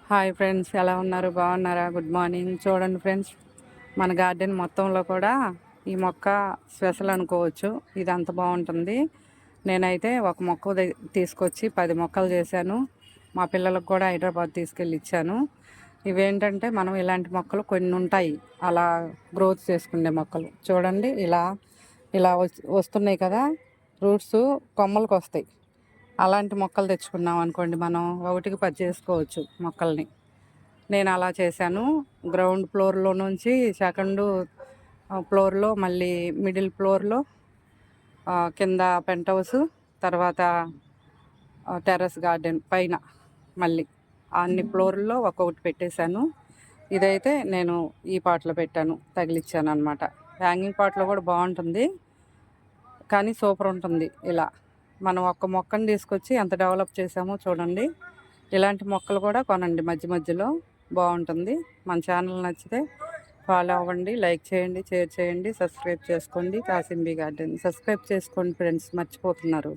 Hi friends, ఎలా ఉన్నారు? బాగున్నారా? Good morning. చూడండి ఫ్రెండ్స్, మన గార్డెన్ మొత్తంలో కూడా ఈ మొక్క స్పెషల్ అనుకోవచ్చు. ఇది అంత బాగుంటుంది. నేనైతే ఒక మొక్క తీసుకొచ్చి 10 మొక్కలు చేశాను. మా పిల్లలకు కూడా హైదరాబాద్ తీసుకెళ్ళి ఇచ్చాను. ఇవేంటంటే మనం ఇలాంటి మొక్కలు కొన్ని ఉంటాయి అలా గ్రోత్ చేసుకునే మొక్కలు. చూడండి, ఇలా ఇలా వస్తున్నాయి కదా, రూట్స్ కొమ్మలకు వస్తాయి. అలాంటి మొక్కలు తెచ్చుకున్నాం అనుకోండి, మనం ఒకటికి 10 చేసుకోవచ్చు మొక్కల్ని. నేను అలా చేశాను. గ్రౌండ్ ఫ్లోర్లో నుంచి సెకండ్ ఫ్లోర్లో, మళ్ళీ మిడిల్ ఫ్లోర్లో, కింద పెంట్ హౌస్, తర్వాత టెర్రస్ గార్డెన్ పైన మళ్ళీ అన్ని ఫ్లోర్లో ఒక్కొక్కటి పెట్టేశాను. ఇదైతే నేను ఈ పాట్లో పెట్టాను, తగిలిచ్చాను అనమాట. హ్యాంగింగ్ పాట్లో కూడా బాగుంటుంది, కానీ సూపర్ ఉంటుంది. ఇలా మనం ఒక్క మొక్కను తీసుకొచ్చి ఎంత డెవలప్ చేసామో చూడండి. ఇలాంటి మొక్కలు కూడా కొనండి మధ్య మధ్యలో, బాగుంటుంది. మన ఛానల్ నచ్చితే ఫాలో అవ్వండి, లైక్ చేయండి, షేర్ చేయండి, సబ్స్క్రైబ్ చేసుకోండి. కాసింబీ గార్డెన్ సబ్స్క్రైబ్ చేసుకోండి ఫ్రెండ్స్, మర్చిపోతున్నారు.